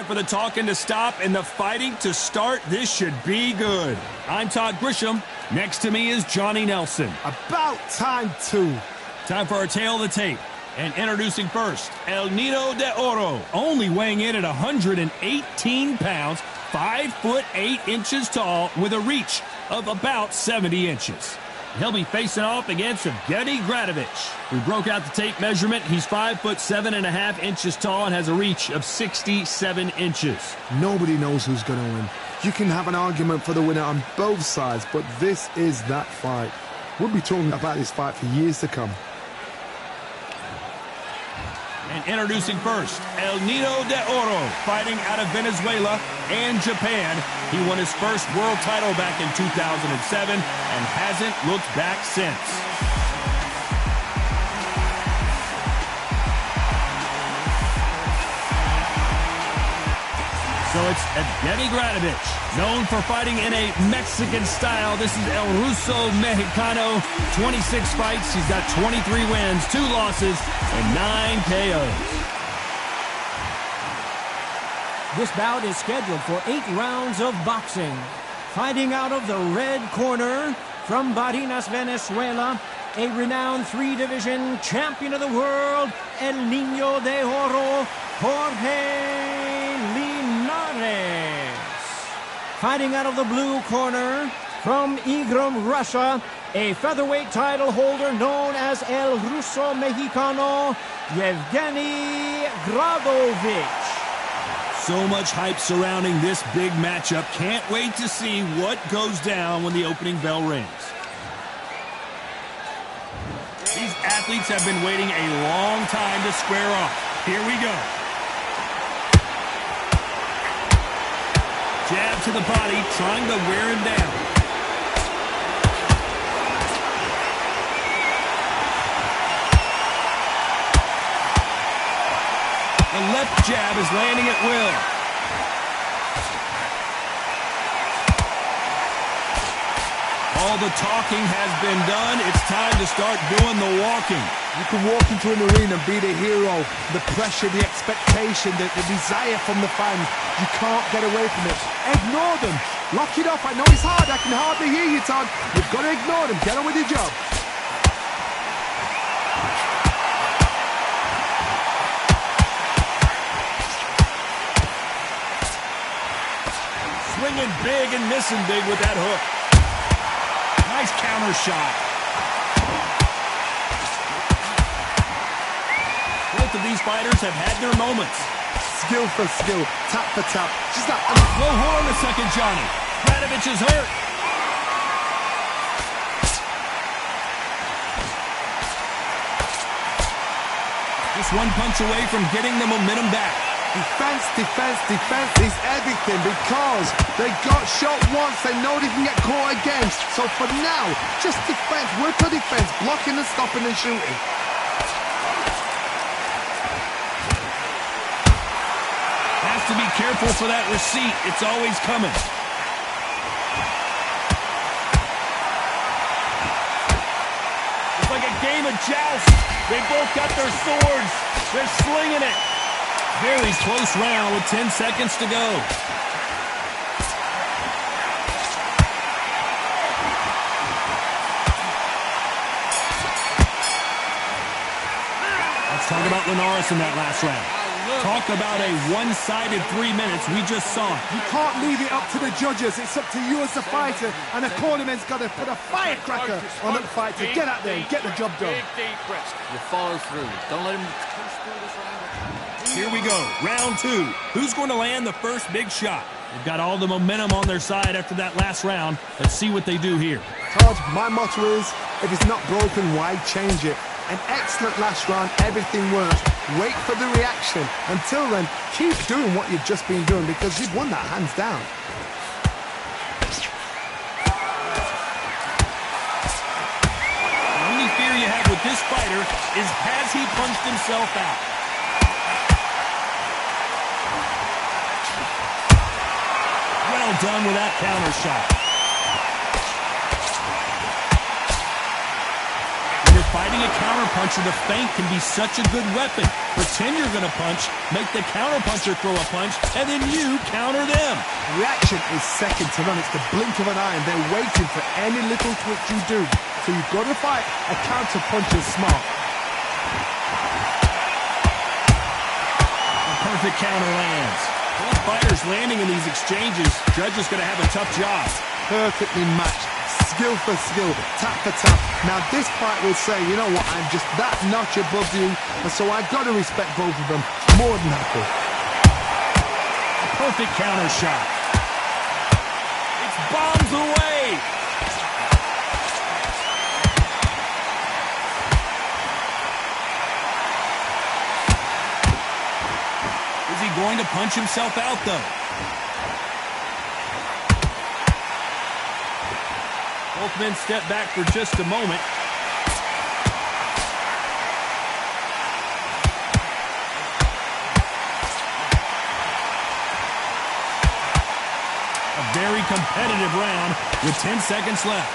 time for the talking to stop and the fighting to start. This should be good. I'm Todd Grisham. Next to me is Johnny Nelson. About time, too. Time for our tail of the tape. And introducing first, El Nido de Oro, only weighing in at 118 pounds, 5'8" tall, with a reach of about 70 inches. He'll be facing off against Evgeny Gradovich. We broke out the tape measurement. He's 5'7.5" tall and has a reach of 67 inches. Nobody knows who's going to win. You can have an argument for the winner on both sides, but this is that fight. We'll be talking about this fight for years to come. And introducing first, El Nido de Oro, fighting out of Venezuela and Japan. He won his first world title back in 2007 and hasn't looked back since. So it's Evgeny Gradovich, known for fighting in a Mexican style. This is El Ruso Mexicano, 26 fights. He's got 23 wins, 2 losses, and 9 KOs. This bout is scheduled for 8 rounds of boxing. Fighting out of the red corner from Barinas, Venezuela, a renowned 3-division champion of the world, El Niño de Oro, Jorge Linares. Fighting out of the blue corner from Igrum, Russia, a featherweight title holder known as El Ruso Mexicano, Evgeny Gradovich. So much hype surrounding this big matchup. Can't wait to see what goes down when the opening bell rings. These athletes have been waiting a long time to square off. Here we go. Jab to the body, trying to wear him down. The left jab is landing at will. All the talking has been done. It's time to start doing the walking. You can walk into an arena and be the hero. The pressure, the expectation, the desire from the fans. You can't get away from it. Ignore them. Lock it up. I know it's hard. I can hardly hear you, Todd. You've got to ignore them. Get on with your job. Swinging big and missing big with that hook. Nice counter shot. Both of these fighters have had their moments. Skill for skill, tap for tap. Just that. Whoa, hold on a second, Johnny. Gradovich is hurt. Just one punch away from getting the momentum back. Defense, defense, defense is everything because they got shot once. They know they can get caught again. So for now, just defense, work for defense, blocking and stopping and shooting. Has to be careful for that receipt. It's always coming. It's like a game of joust. They both got their swords. They're slinging it. Very close round with 10 seconds to go. Let's talk about Linares in that last round. Talk about a one-sided 3 minutes. We just saw it. You can't leave it up to the judges. It's up to you as the fighter. And the cornerman's got to put a firecracker on that fight to get out there and get the job done. You follow through. Don't let him push through this round. Here we go, round 2. Who's going to land the first big shot? They've got all the momentum on their side after that last round. Let's see what they do here. Todd, my motto is, if it's not broken, why change it? An excellent last round, everything works. Wait for the reaction. Until then, keep doing what you've just been doing because you've won that hands down. The only fear you have with this fighter is, has he punched himself out? Well done with that counter shot. And if fighting a counterpuncher, the feint can be such a good weapon. Pretend you're going to punch, make the counterpuncher throw a punch, and then you counter them. Reaction is second to none. It's the blink of an eye, and they're waiting for any little twitch you do. So you've got to fight a counterpuncher smart. The perfect counter lands. Both fighters landing in these exchanges. Judge is going to have a tough job. Perfectly matched. Skill for skill, tap for tap. Now this fight will say, you know what, I'm just that notch above you, and so I've got to respect both of them more than happy. A perfect counter shot. It's bombs away. Is he going to punch himself out, though? Both men step back for just a moment. A very competitive round with 10 seconds left.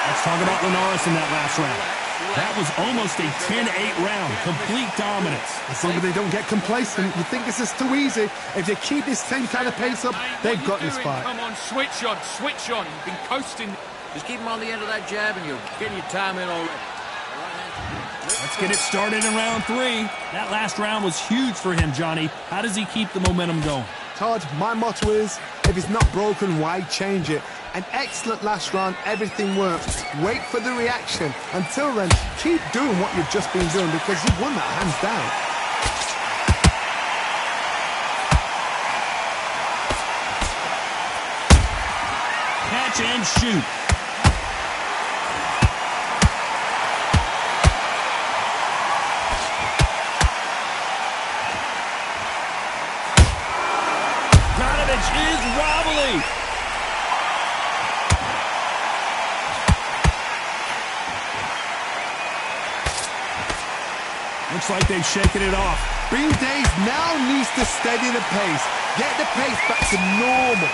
Let's talk about Linares in that last round. That was almost a 10-8 round. Complete dominance. As long as they don't get complacent, you think this is too easy. If they keep this same kind of pace up, they've got this fight. Come on, switch on, switch on. You've been coasting. Just keep him on the end of that jab and you're getting your time in already. Let's get it started in round 3. That last round was huge for him, Johnny. How does he keep the momentum going? Todd, my motto is, if it's not broken, why change it? An excellent last round, everything works. Wait for the reaction. Until then, keep doing what you've just been doing because you've won that hands down. Catch and shoot. Is wobbly. Looks like they've shaken it off. Bean Days now needs to steady the pace. Get the pace back to normal.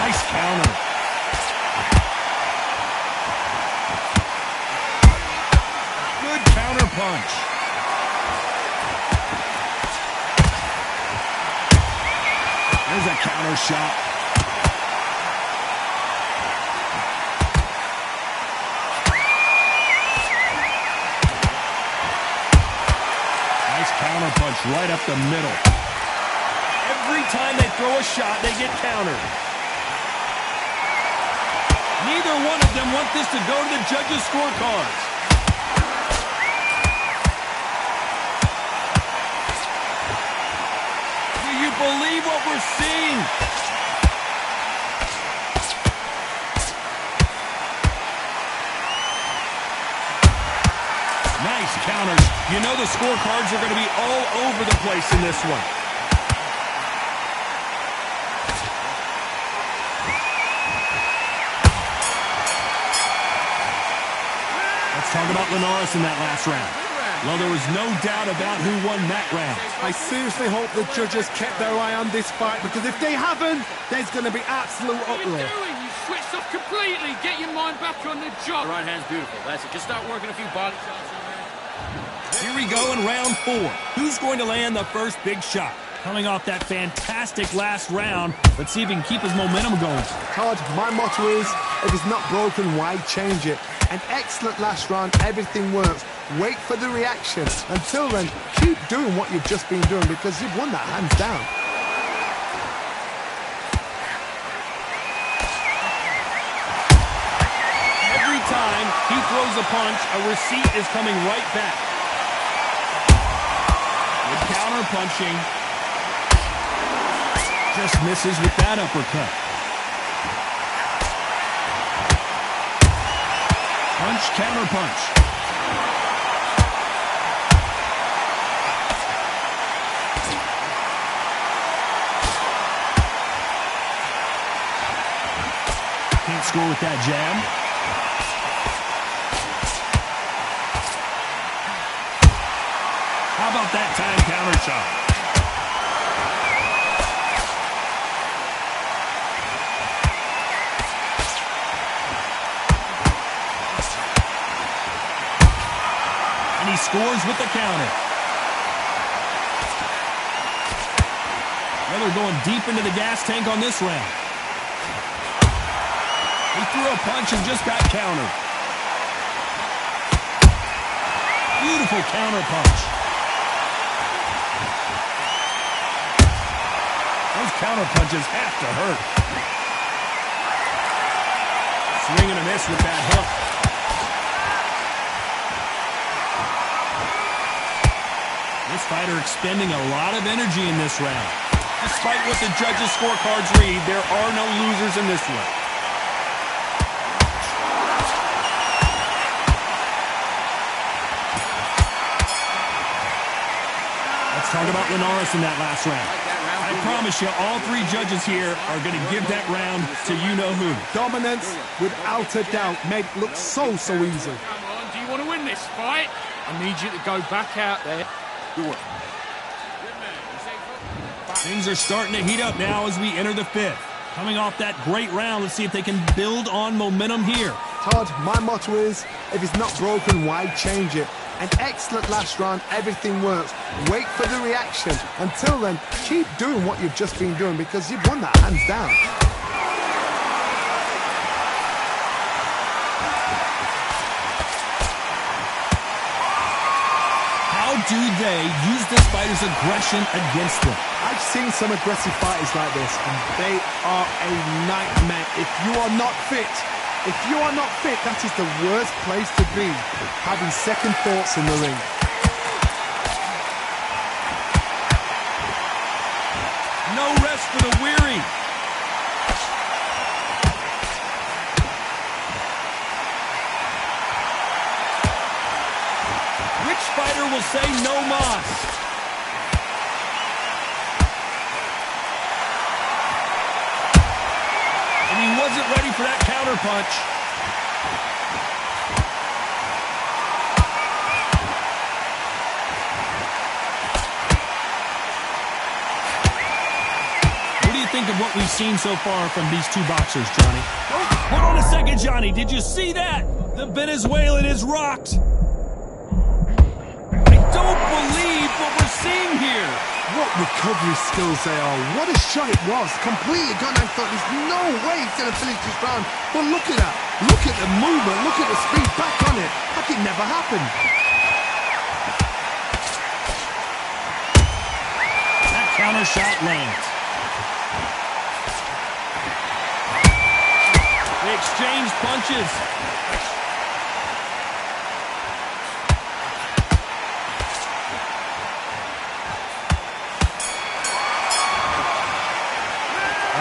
Nice counter. Good counter punch. There's a counter shot. Nice counter punch right up the middle. Every time they throw a shot, they get countered. Neither one of them want this to go to the judges' scorecards. Believe what we're seeing. Nice counters. You know the scorecards are going to be all over the place in this one. Let's talk about Linares in that last round. Well, there was no doubt about who won that round. I seriously hope the judges kept their eye on this fight because if they haven't, there's going to be absolute What are you uproar. doing? You switched off completely. Get your mind back on the job. Right hand's beautiful. That's it. Just start working a few body shots in there. Here we go in round 4. Who's going to land the first big shot? Coming off that fantastic last round, let's see if he can keep his momentum going. Todd, my motto is, if it's not broken, why change it? An excellent last round, everything works. Wait for the reaction. Until then, keep doing what you've just been doing because you've won that hands down. Every time he throws a punch, a receipt is coming right back. Good counter punching. Just misses with that uppercut. Punch, counter punch. Can't score with that jab. How about that time counter shot? And he scores with the counter. Well, they're going deep into the gas tank on this round. He threw a punch and just got countered. Beautiful counter punch. Those counter punches have to hurt. Swing and a miss with that hook. This fighter expending a lot of energy in this round. Despite what the judges' scorecards read, there are no losers in this one. Let's talk about Linares in that last round. I promise you, all three judges here are going to give that round to you-know-who. Dominance, without a doubt, made it look so easy. Come on, do you want to win this fight? I need you to go back out there. Good work. Things are starting to heat up now as we enter the fifth. Coming off that great round, let's see if they can build on momentum here. Todd, my motto is, if it's not broken, why change it? An excellent last round, everything works. Wait for the reaction. Until then, keep doing what you've just been doing because you've won that hands down. How do they use this fighter's aggression against them? I've seen some aggressive fighters like this, and they are a nightmare. If you are not fit, that is the worst place to be, having second thoughts in the ring. No rest for the weary. Which fighter will say no mas? And he wasn't ready for that counter punch. What do you think of what we've seen so far from these two boxers, Johnny? Hold on a second, Johnny. Did you see that? The Venezuelan is rocked. I don't believe what we're seeing here. What recovery skills they are. What a shot it was. Completely gone. I thought there's no way he's going to finish this round. But look at that. Look at the movement. Look at the speed back on it. Like it never happened. That counter shot lands. They exchange punches.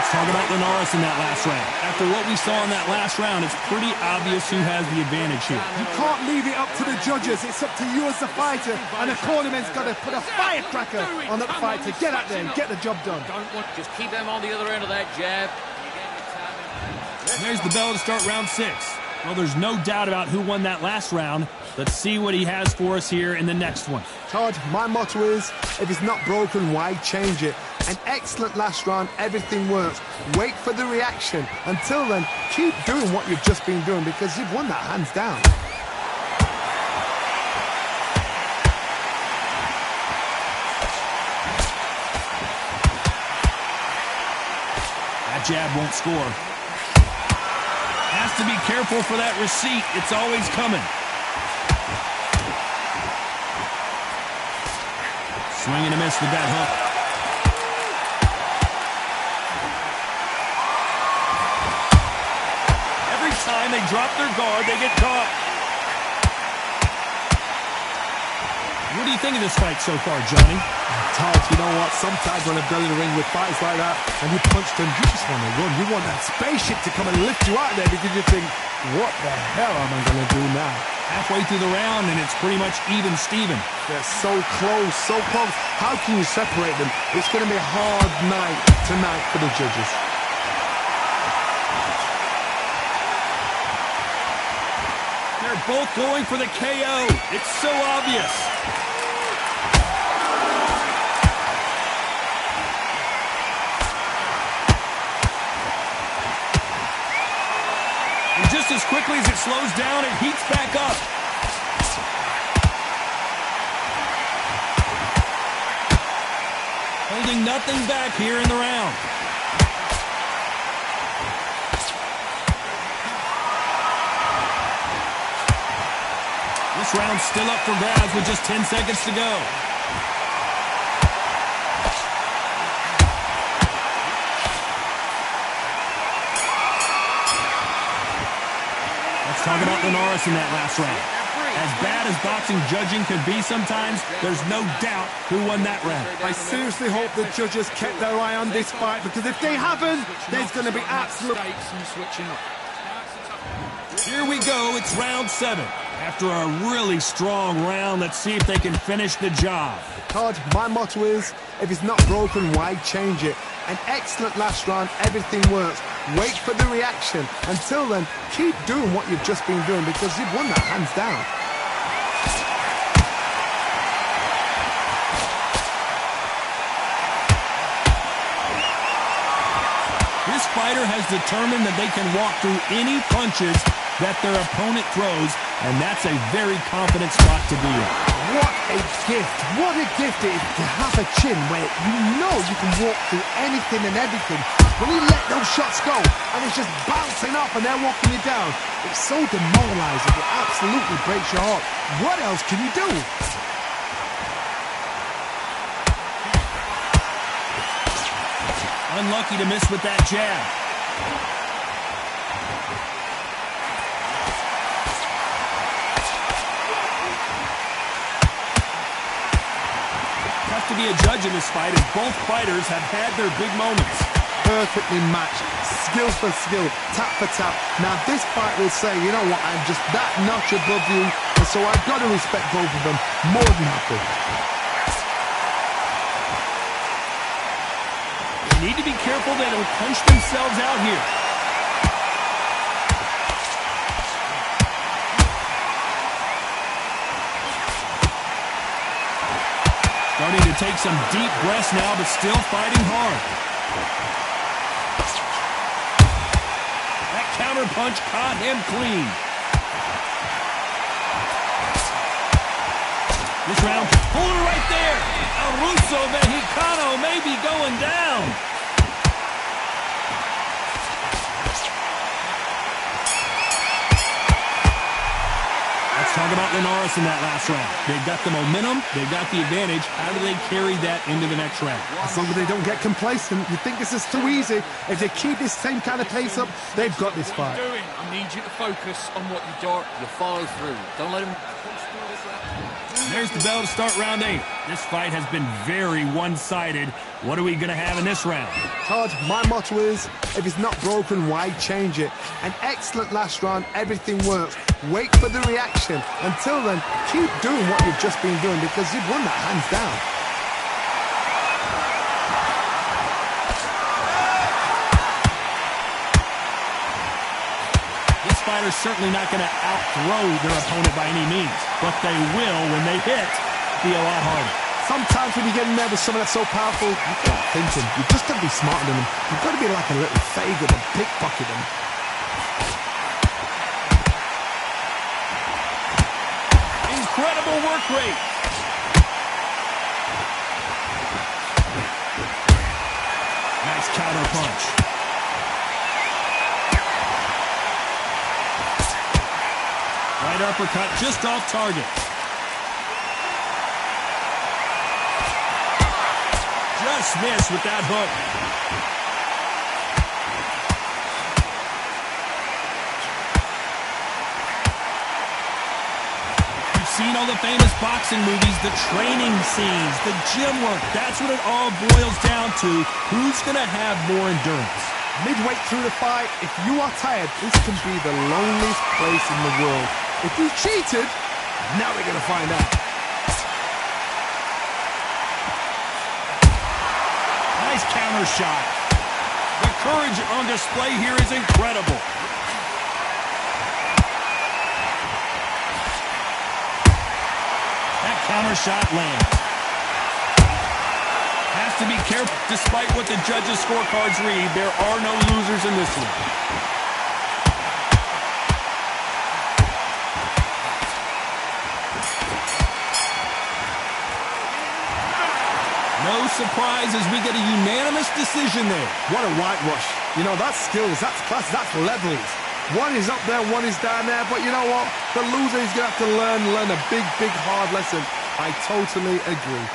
Talk about Linares in that last round. After what we saw in that last round, it's pretty obvious who has the advantage here. You can't leave it up to the judges. It's up to you as the fighter. And the cornerman's got to put a firecracker on that fighter. Get out there and get the job done. Just keep them on the other end of that jab. And there's the bell to start round 6. Well, there's no doubt about who won that last round. Let's see what he has for us here in the next one. Todd, my motto is, if it's not broken, why change it? An excellent last round, everything works. Wait for the reaction. Until then, keep doing what you've just been doing because you've won that hands down. That jab won't score. Has to be careful for that receipt. It's always coming. Swing and a miss with that hook. Every time they drop their guard, they get caught. What do you think of this fight so far, Johnny? Todd, you know what? Sometimes when I've done in the ring with fighters like that and you punch them, you just want to run. You want that spaceship to come and lift you out there because you think, what the hell am I going to do now? Halfway through the round, and it's pretty much even Steven. They're so close, so close. How can you separate them? It's going to be a hard night tonight for the judges. They're both going for the KO. It's so obvious. Just as quickly as it slows down, it heats back up. Holding nothing back here in the round. This round's still up for grabs with just 10 seconds to go. Let's talk about Linares in that last round. As bad as boxing judging can be sometimes, there's no doubt who won that round. I seriously hope the judges kept their eye on this fight, because if they haven't, there's going to be absolute... Here we go, it's round 7. After a really strong round, let's see if they can finish the job. Todd, my motto is, if it's not broken, why change it? An excellent last round, everything works. Wait for the reaction. Until then, keep doing what you've just been doing, because you've won that hands down. This fighter has determined that they can walk through any punches that their opponent throws, and that's a very confident spot to be in. What a gift. What a gift it is to have a chin where you know you can walk through anything and everything. When you let those shots go, and it's just bouncing off and they're walking you down, it's so demoralizing. It absolutely breaks your heart. What else can you do? Unlucky to miss with that jab. Tough to be a judge in this fight, as both fighters have had their big moments. Perfectly matched, skill for skill, tap for tap. Now this fight will say, you know what, I'm just that notch above you, and so I've got to respect both of them more than happy. They need to be careful they don't punch themselves out here. Starting to take some deep breaths now, but still fighting hard. That counter punch caught him clean. This round, hold it right there. El Ruso Mexicano may be going down. Let's talk about Linares in that last round. They've got the momentum, they've got the advantage. How do they carry that into the next round? As long as they don't get complacent, you think this is too easy. If they keep this same kind of pace up, they've got this fight. I need you to focus on what you do. You follow through. Don't let him... There's the bell to start round 8. This fight has been very one-sided. What are we going to have in this round? Todd, my motto is, if it's not broken, why change it? An excellent last round, everything works. Wait for the reaction. Until then, keep doing what you've just been doing, because you've won that hands down. This fighter's certainly not going to out-throw their opponent by any means, but they will, when they hit, be a lot harder. Sometimes when you get in there with someone that's so powerful, you start thinking, you've just got to be smarter than them. You've got to be like a little faggot and pickpocket them. Incredible work rate. Nice counter punch. Right uppercut just off target. Just missed with that hook. You've seen all the famous boxing movies, the training scenes, the gym work. That's what it all boils down to. Who's going to have more endurance? Midway through the fight, if you are tired, this can be the loneliest place in the world. If you cheated, now we're going to find out. Nice counter shot. The courage on display here is incredible. That counter shot lands. Has to be careful. Despite what the judges' scorecards read, there are no losers in this one. surprised as we get a unanimous decision there. What a whitewash. You know, that's skills, that's class, that's levels. One is up there, one is down there, but you know what? The loser is going to have to learn a big, big, hard lesson. I totally agree.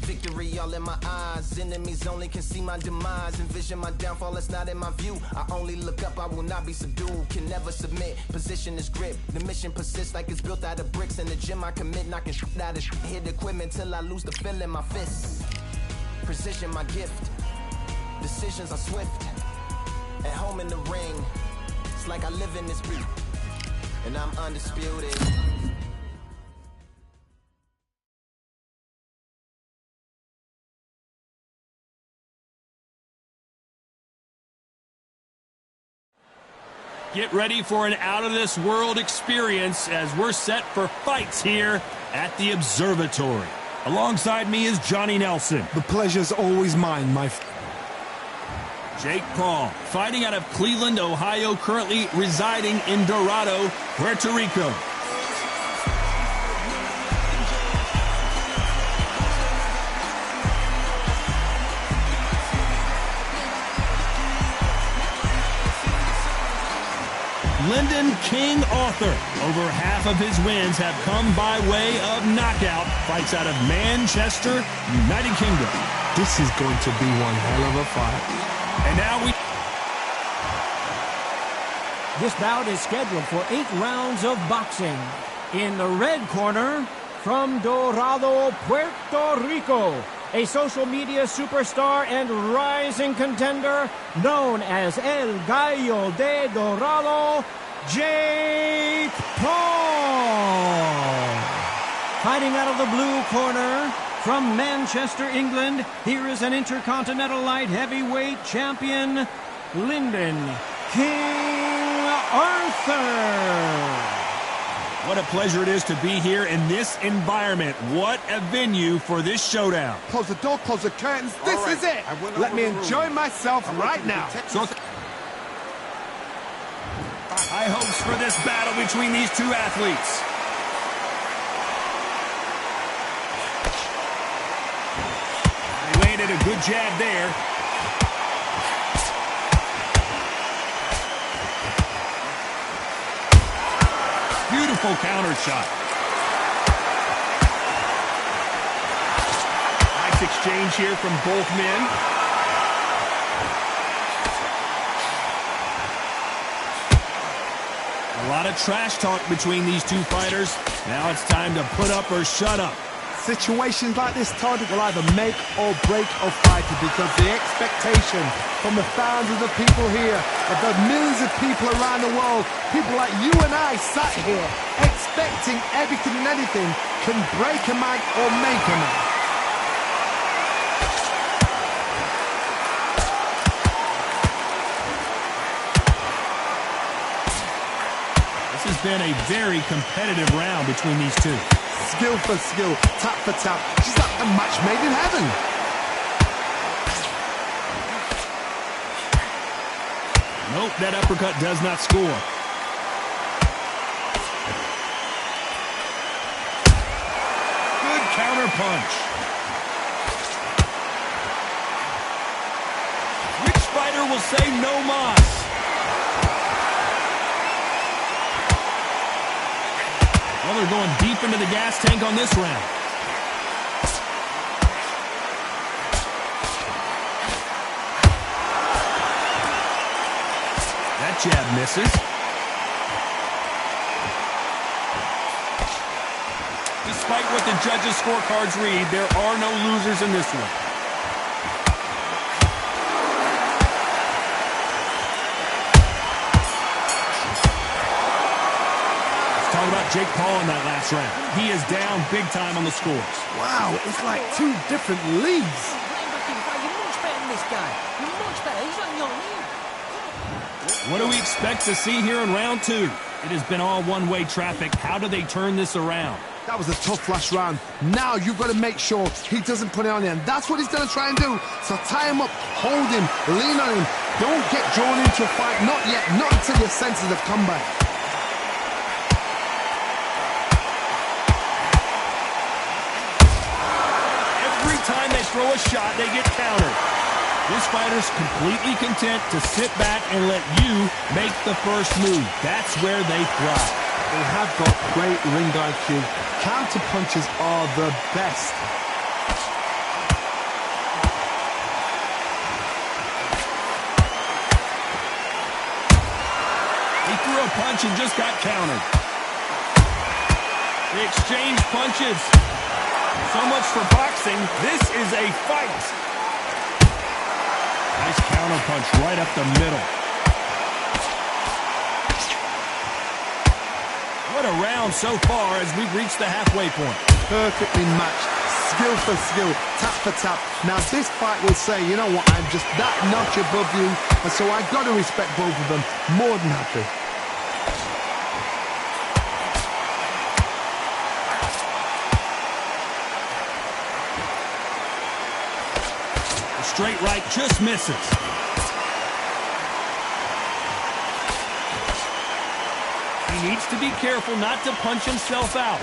Victory all in my eyes, enemies only can see my demise. Envision my downfall, it's not in my view. I only look up, I will not be subdued. Can never submit, position is grip. The mission persists like it's built out of bricks. In the gym I commit, knocking shit out of shit. Hit equipment till I lose the feel in my fists. Precision my gift, decisions are swift. At home in the ring, it's like I live in this beat. And I'm undisputed. Get ready for an out-of-this-world experience as we're set for fights here at the Observatory. Alongside me is Johnny Nelson. The pleasure's always mine, my Jake Paul, fighting out of Cleveland, Ohio, currently residing in Dorado, Puerto Rico. Lyndon King Arthur. Over half of his wins have come by way of knockout. Fights out of Manchester, United Kingdom. This is going to be one hell of a fight. And now we... This bout is scheduled for 8 rounds of boxing. In the red corner, from Dorado, Puerto Rico, a social media superstar and rising contender known as El Gallo de Dorado, Jake Paul. Fighting out of the blue corner, from Manchester, England, here is an Intercontinental Light Heavyweight Champion, Lyndon King Arthur. What a pleasure it is to be here in this environment. What a venue for this showdown. Close the door, close the curtains. This is it. Let me enjoy myself right now. So, high hopes for this battle between these two athletes. He landed a good jab there. Beautiful counter shot. Nice exchange here from both men. A lot of trash talk between these two fighters. Now it's time to put up or shut up. Situations like this, Todd, will either make or break a fighter, because the expectation from the thousands of people here, of the millions of people around the world, people like you and I sat here expecting everything and anything, can break a man or make a man. This has been a very competitive round between these two. Skill for skill, tap for tap. She's like a match made in heaven. Nope, that uppercut does not score. Good counter punch. Which fighter will say no mas? Well, they're going deep into the gas tank on this round. jab misses. Despite what the judges' scorecards read, there are no losers in this one. Let's talk about Jake Paul in that last round. He is down big time on the scores. Wow, it's like two different leagues. You're much better than this guy. You're much better. He's like your league. What do we expect to see here in round two? It has been all one-way traffic. How do they turn this around? That was a tough last round. Now you've got to make sure he doesn't put it on him. That's what he's going to try and do. So tie him up, hold him, lean on him. Don't get drawn into a fight. Not yet. Not until your senses have come back. Every time they throw a shot, they get countered. This fighter's completely content to sit back and let you make the first move. That's where they thrive. They have got great ring IQ. Counter punches are the best. He threw a punch and just got countered. They exchange punches. So much for boxing. This is a fight. Nice counter punch right up the middle. What a round so far as we've reached the halfway point. Perfectly matched. Skill for skill. Tap for tap. Now this fight will say, you know what, I'm just that notch above you. And so I've got to respect both of them. More than happy. The straight right just misses. He needs to be careful not to punch himself out.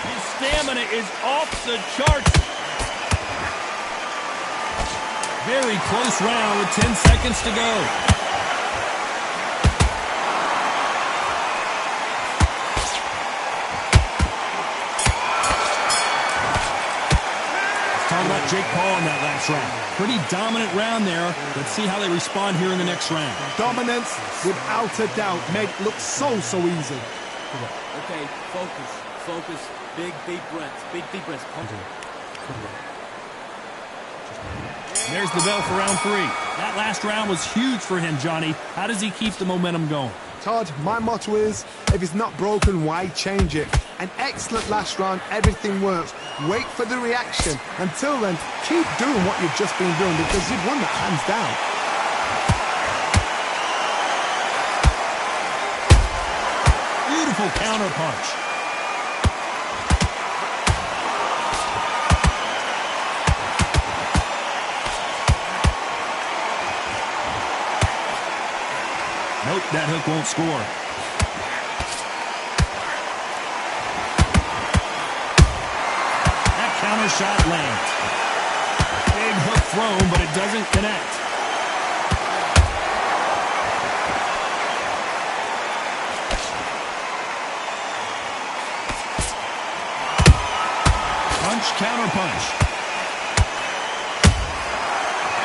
His stamina is off the charts. Very close round with 10 seconds to go. Talking about Jake Paul in that last round. Pretty dominant round there. Let's see how they respond here in the next round. Dominance, without a doubt, made it look so easy. Okay, focus. Focus. Big, deep breaths. Big, deep breaths. There's the bell for round three. That last round was huge for him, Johnny. How does he keep the momentum going? Todd, my motto is, if it's not broken, why change it? An excellent last round, everything works. Wait for the reaction. Until then, keep doing what you've just been doing because you've won that hands down. Beautiful counter punch. Nope, that hook won't score. That counter shot lands. Big hook thrown, but it doesn't connect. Punch, counter punch.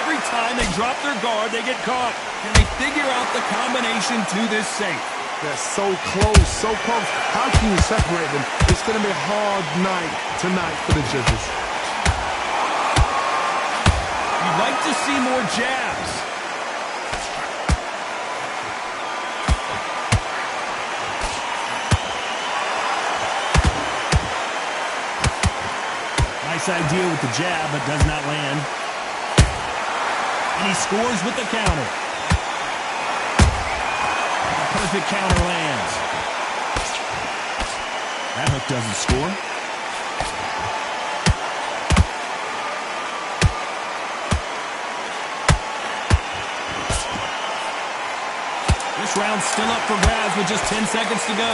Every time they drop their guard, they get caught. Can they figure out the combination to this safe? They're so close, so close. How can you separate them? It's going to be a hard night tonight for the judges. You'd like to see more jabs. Nice idea with the jab, but does not land. And he scores with the counter. Perfect counter lands. That hook doesn't score. This round's still up for grabs with just 10 seconds to go.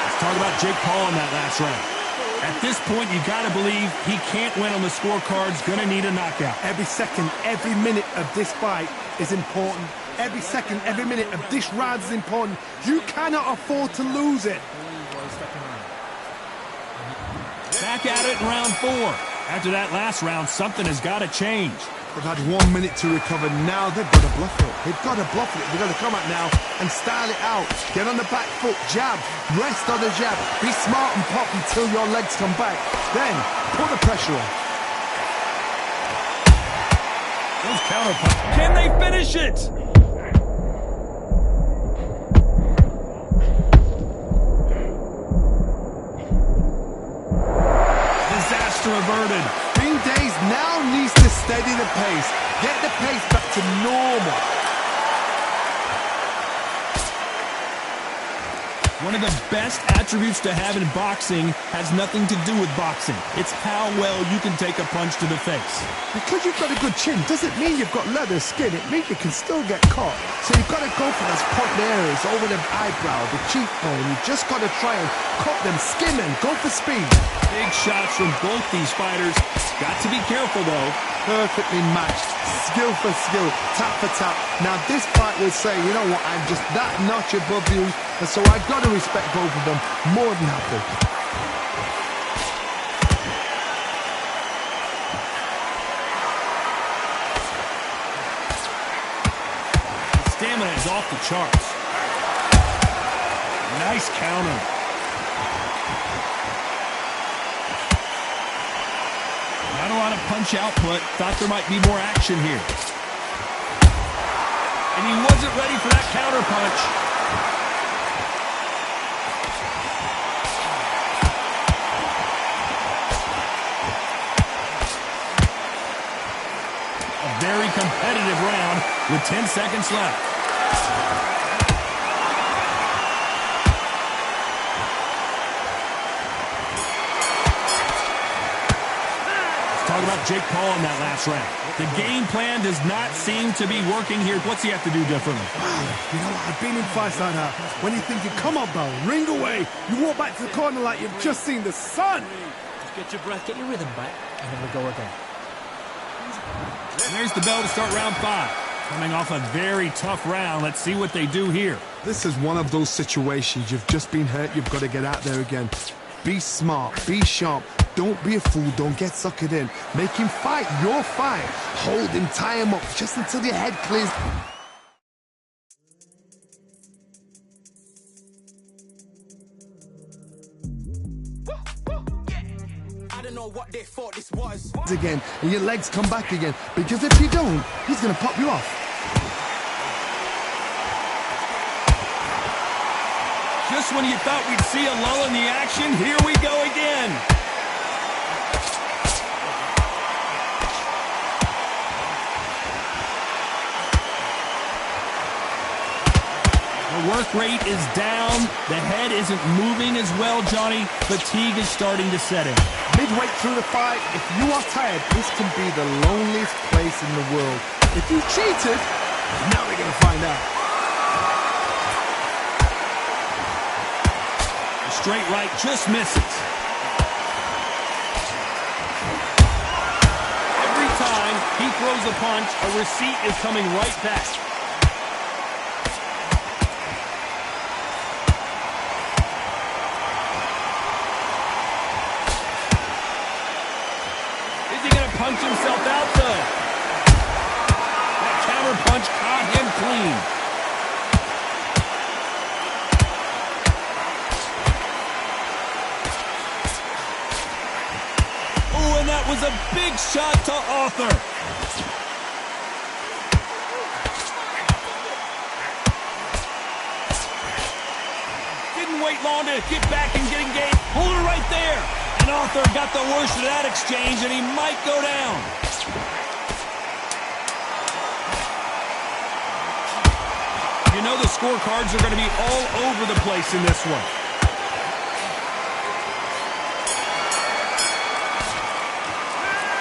Let's talk about Jake Paul in that last round. At this point, you got to believe he can't win on the scorecards, going to need a knockout. Every second, every minute of this fight is important. Every second, every minute of this round is important. You cannot afford to lose it. Back at it in round 4. After that last round, something has got to change. They've had 1 minute to recover. Now they've got to bluff it. They've got to bluff it. They've got to come out now and style it out. Get on the back foot, jab, rest on the jab. Be smart and pop until your legs come back. Then put the pressure on. Those counter punches. Can they finish it? Disaster averted. Green Days now needs to steady the pace. Get the pace back to normal. One of the best attributes to have in boxing has nothing to do with boxing. It's how well you can take a punch to the face. Because you've got a good chin doesn't mean you've got leather skin. It means you can still get caught. So you've got to go for those point areas over the eyebrow, the cheekbone. You've just got to try and cut them, skim them, go for speed. Big shots from both these fighters. Got to be careful, though. Perfectly matched, skill for skill, tap for tap. Now this fight will say, you know what, I'm just that notch above you, and so I've got to respect both of them more than happy. Stamina is off the charts. Nice counter. Not a lot of punch output. Thought there might be more action here. And he wasn't ready for that counter punch. A very competitive round with 10 seconds left. Talk about Jake Paul in that last round. The game plan does not seem to be working here. What's he have to do differently? You know, I've been in fights like that. When you're thinking, come on, Bell, ring away. You walk back to the corner like you've just seen the sun. Just get your breath. Get your rhythm back, and then we'll go again. And there's the bell to start round 5. Coming off a very tough round. Let's see what they do here. This is one of those situations. You've just been hurt. You've got to get out there again. Be smart. Be sharp. Don't be a fool. Don't get suckered in. Make him fight your fight. Hold him. Tie him up just until your head clears. I don't know what they thought this was. Again, and your legs come back again. Because if you don't, he's going to pop you off. Just when you thought we'd see a lull in the action, here we go again. The work rate is down. The head isn't moving as well, Johnny. Fatigue is starting to set in. Midway through the fight, if you are tired, this can be the loneliest place in the world. If you cheated, now they're going to find out. The straight right just misses. Every time he throws a punch, a receipt is coming right back. Punch himself out, though. That counter punch caught him clean. Oh, and that was a big shot to Arthur. Didn't wait long to get back and get engaged. Hold it right there. And Arthur got the worst of that exchange, and he might go down. You know the scorecards are going to be all over the place in this one.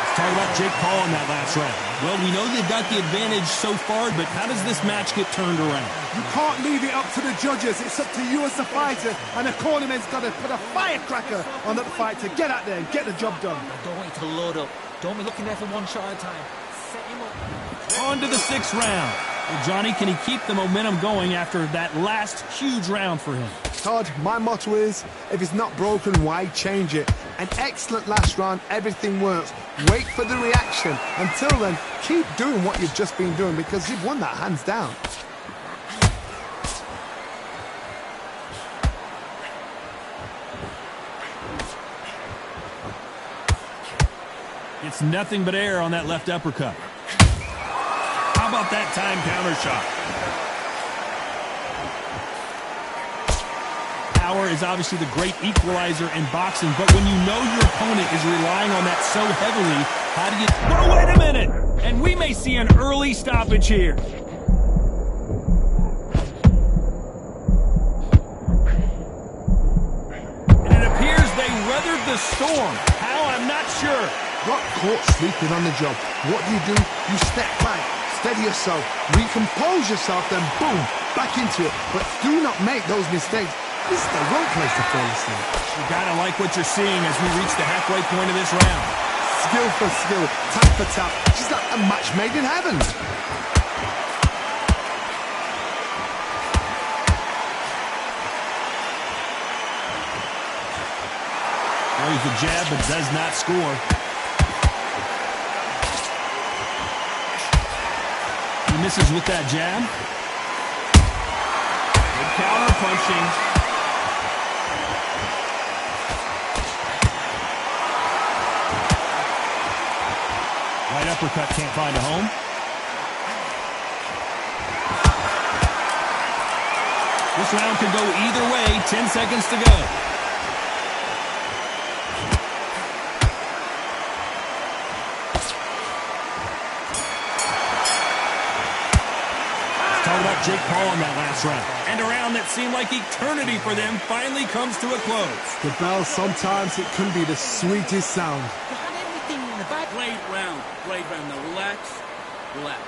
Let's talk about Jake Paul in that last round. Well, we know they've got the advantage so far, but how does this match get turned around? You can't leave it up to the judges. It's up to you as the fighter, and the cornerman's got to put a firecracker on that fight to get out there and get the job done. I don't want you to load up. Don't be looking there for one shot at a time. Set him up. On to the 6th round. Well, Johnny, can he keep the momentum going after that last huge round for him? Todd, my motto is, if it's not broken, why change it? An excellent last round, everything works. Wait for the reaction. Until then, keep doing what you've just been doing because you've won that hands down. It's nothing but air on that left uppercut. How about that time counter shot? Power is obviously the great equalizer in boxing, but when you know your opponent is relying on that so heavily, how do you... Oh, wait a minute! And we may see an early stoppage here. And it appears they weathered the storm. How? I'm not sure. Got caught sleeping on the job. What do? You step back, steady yourself, recompose yourself, then boom, back into it. But do not make those mistakes. This is the wrong place to fall asleep. You gotta like what you're seeing as we reach the halfway point of this round. Skill for skill, tap for tap. She's like a match made in heaven. Throws the jab but does not score. He misses with that jab. Good counter punching. Right uppercut can't find a home. This round could go either way. 10 seconds to go. Jake Paul in that last round. And a round that seemed like eternity for them finally comes to a close. The bell, sometimes it can be the sweetest sound. You had everything in the back. Great round. Great round. Now relax. Relax.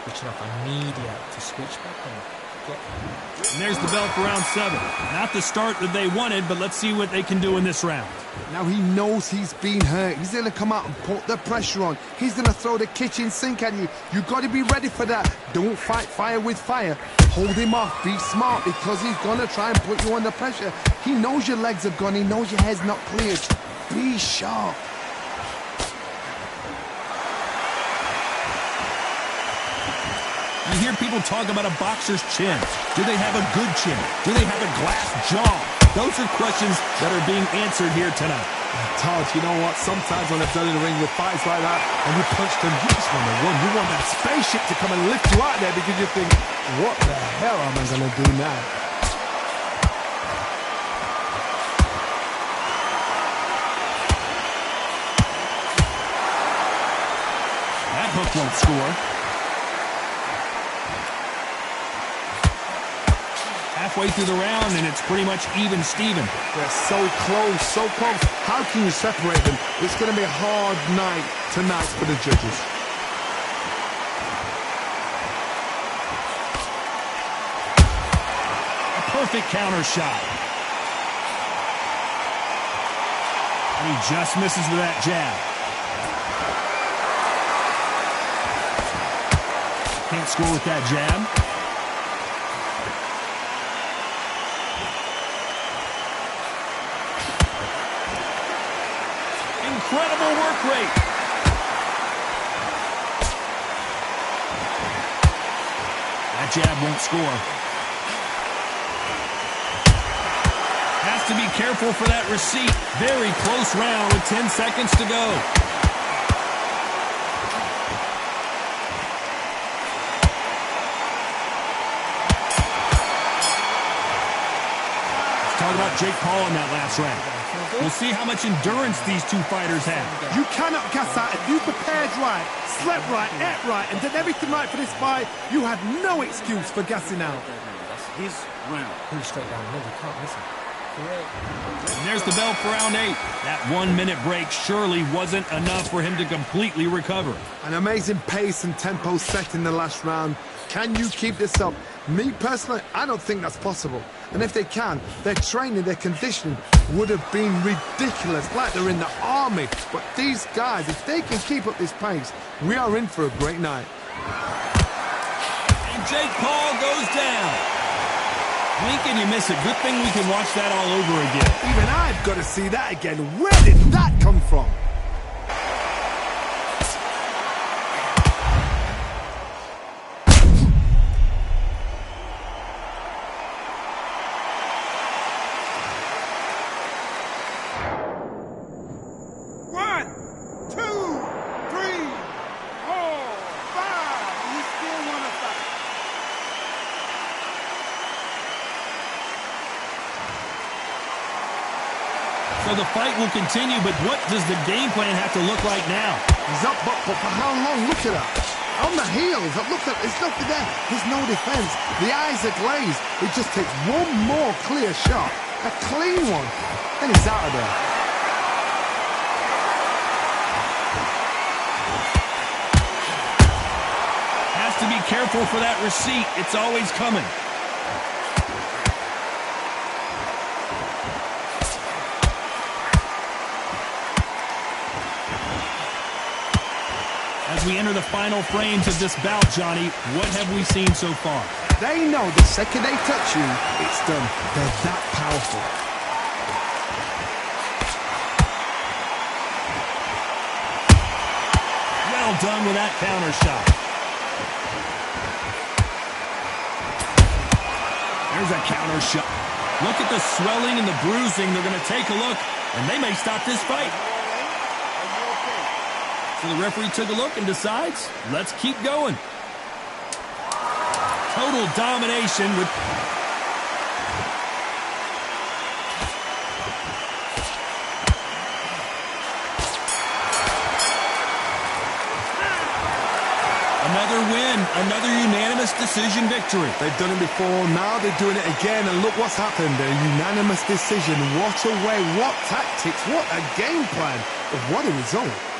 Switching off immediate to switch back on. And there's the bell for round 7. Not the start that they wanted, but let's see what they can do in this round. Now he knows he's been hurt. He's going to come out and put the pressure on. He's going to throw the kitchen sink at you. You've got to be ready for that. Don't fight fire with fire. Hold him off. Be smart because he's going to try and put you under pressure. He knows your legs have gone. He knows your head's not cleared. Be sharp. You hear people talk about a boxer's chin. Do they have a good chin? Do they have a glass jaw? Those are questions that are being answered here tonight. Todd, you know what? Sometimes when I've done in the ring with fights like that and you punch them, you just want to run. You want that spaceship to come and lift you out there because you think, what the hell am I going to do now? That hook won't score. Halfway through the round, and it's pretty much even Steven. They're so close, so close. How can you separate them? It's going to be a hard night tonight for the judges. A perfect counter shot. And he just misses with that jab. Can't score with that jab. Incredible work rate. That jab won't score. Has to be careful for that receipt. Very close round with 10 seconds to go. Let's talk about Jake Paul in that last round. We'll see how much endurance these two fighters have. You cannot gas out. If you prepared right, slept right, ate right, and did everything right for this fight, you had no excuse for gassing out. That's his round. Pretty straight down the middle. You can't miss him. And there's the bell for round 8. That 1-minute break surely wasn't enough for him to completely recover. An amazing pace and tempo set in the last round. Can you keep this up? Me personally, I don't think that's possible. And if they can, their training, their conditioning would have been ridiculous, like they're in the army. But these guys, if they can keep up this pace, we are in for a great night. And Jake Paul goes down. Blink and you miss it. Good thing we can watch that all over again. Even I've got to see that again. Where did that come from? So the fight will continue, but what does the game plan have to look like now? He's up, but for how long? Look at that. On the heels, look at, there's nothing there. There's no defense. The eyes are glazed. It just takes one more clear shot, a clean one, and he's out of there. Has to be careful for that receipt. It's always coming. As we enter the final frames of this bout, Johnny, what have we seen so far? They know the second they touch you, it's done. They're that powerful. Well done with that counter shot. There's a counter shot. Look at the swelling and the bruising. They're going to take a look, and they may stop this fight. So the referee took a look and decides, let's keep going. Total domination with... Another win, another unanimous decision victory. They've done it before, now they're doing it again, and look what's happened. A unanimous decision. What a way, what tactics, what a game plan. What a result.